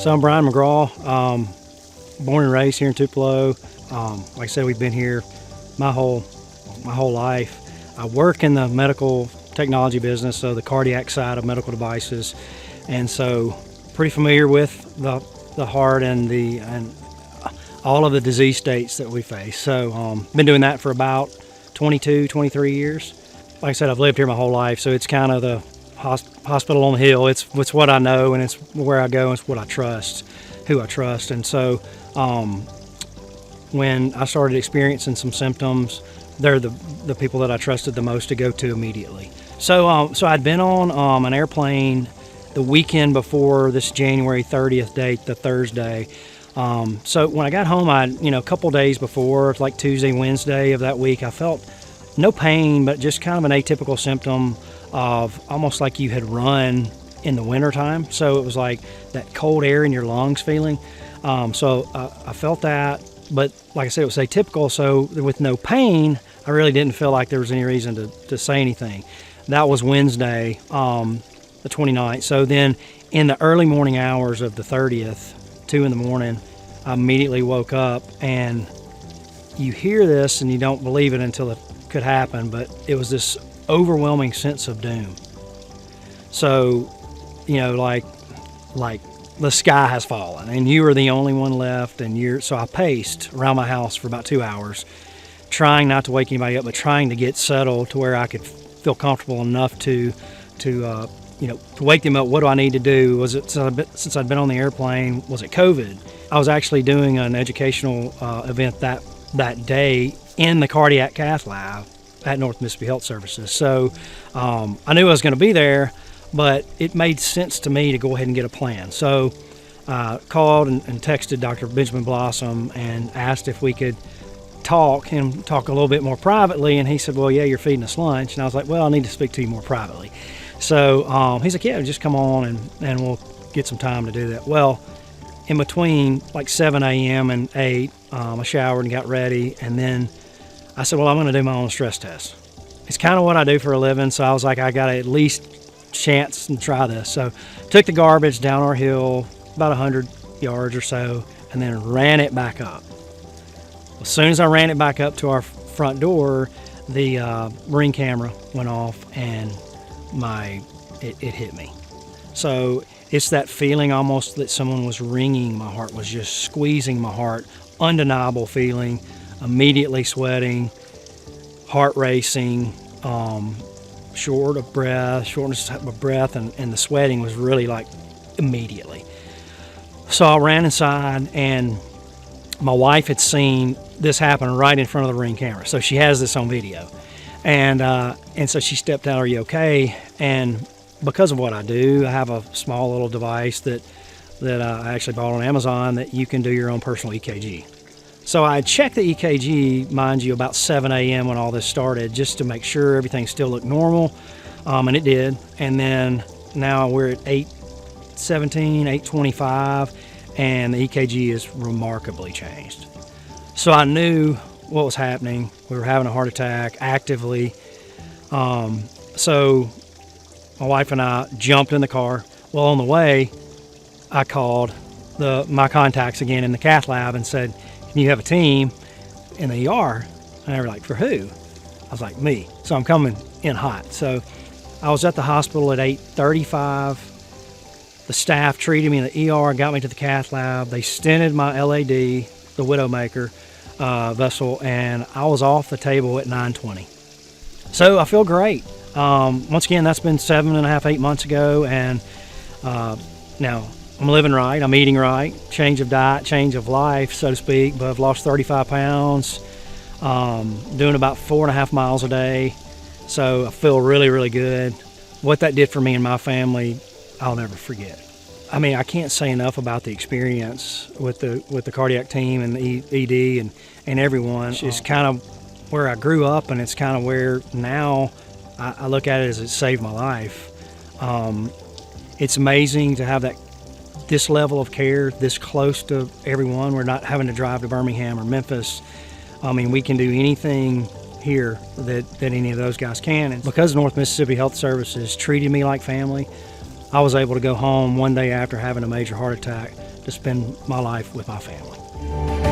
So I'm Brian McGraw, born and raised here in Tupelo. Like I said, we've been here my whole life. I work in the medical technology business, so the cardiac side of medical devices, and so pretty familiar with the heart and all of the disease states that we face. So been doing that for about 22, 23 years. Like I said, I've lived here my whole life, so it's kind of the hospital on the hill. It's what I know, and it's where I go, and it's what I trust, who I trust. And so when I started experiencing some symptoms, they're the people that I trusted the most to go to immediately. So I'd been on an airplane the weekend before this January 30th date, the Thursday. So when I got home, a couple days before, like Tuesday, Wednesday of that week, I felt no pain, but just kind of an atypical symptom of almost like you had run in the wintertime. So it was like that cold air in your lungs feeling. So I felt that, but like I said, it was atypical. So with no pain, I really didn't feel like there was any reason to say anything. That was Wednesday, the 29th. So then in the early morning hours of the 30th, 2 in the morning, I immediately woke up, and you hear this and you don't believe it until it could happen, but it was this overwhelming sense of doom. So, like the sky has fallen and you are the only one left, and so I paced around my house for about 2 hours, trying not to wake anybody up, but trying to get settled to where I could feel comfortable enough to wake them up. What do I need to do? Was it, since I'd been on the airplane, was it COVID? I was actually doing an educational event that day in the cardiac cath lab at North Mississippi Health Services. So I knew I was going to be there, but it made sense to me to go ahead and get a plan. So I called and texted Dr. Benjamin Blossom and asked if we could talk a little bit more privately. And he said, well, yeah, you're feeding us lunch. And I was like, well, I need to speak to you more privately. So he's like, yeah, just come on and we'll get some time to do that. Well, in between like 7 a.m. and 8, I showered and got ready, and then I said, well, I'm going to do my own stress test. It's kind of what I do for a living, so I was like, I got to at least chance and try this. So took the garbage down our hill about 100 yards or so, and then ran it back up. As soon as I ran it back up to our front door, the Ring camera went off, and it hit me. So it's that feeling almost that someone was wringing my heart, was just squeezing my heart, undeniable feeling, immediately sweating, heart racing, shortness of breath, and the sweating was really like immediately. So I ran inside, and my wife had seen this happen right in front of the Ring camera. So she has this on video. And so she stepped out, are you okay? And because of what I do, I have a small little device that I actually bought on Amazon that you can do your own personal EKG. So I checked the EKG, mind you, about 7 a.m. when all this started, just to make sure everything still looked normal, and it did. And then now we're at 8:17, 8:25, and the EKG is remarkably changed. So I knew what was happening. We were having a heart attack actively. So my wife and I jumped in the car. Well, on the way, I called my contacts again in the cath lab and said, can you have a team in the ER? And they were like, for who? I was like, me. So I'm coming in hot. So I was at the hospital at 8:35. The staff treated me in the ER, got me to the cath lab. They stented my LAD, the Widowmaker vessel, and I was off the table at 9:20. So I feel great. Once again, that's been 7.5, 8 months ago, and now I'm living right, I'm eating right, change of diet, change of life, so to speak, but I've lost 35 pounds, doing about 4.5 miles a day, so I feel really, really good. What that did for me and my family, I'll never forget. I mean, I can't say enough about the experience with the cardiac team and the ED and everyone. It's kind of where I grew up, and it's kind of where now I look at it as it saved my life. It's amazing to have this level of care this close to everyone. We're not having to drive to Birmingham or Memphis. I mean, we can do anything here that any of those guys can. And because North Mississippi Health Services treated me like family, I was able to go home one day after having a major heart attack to spend my life with my family.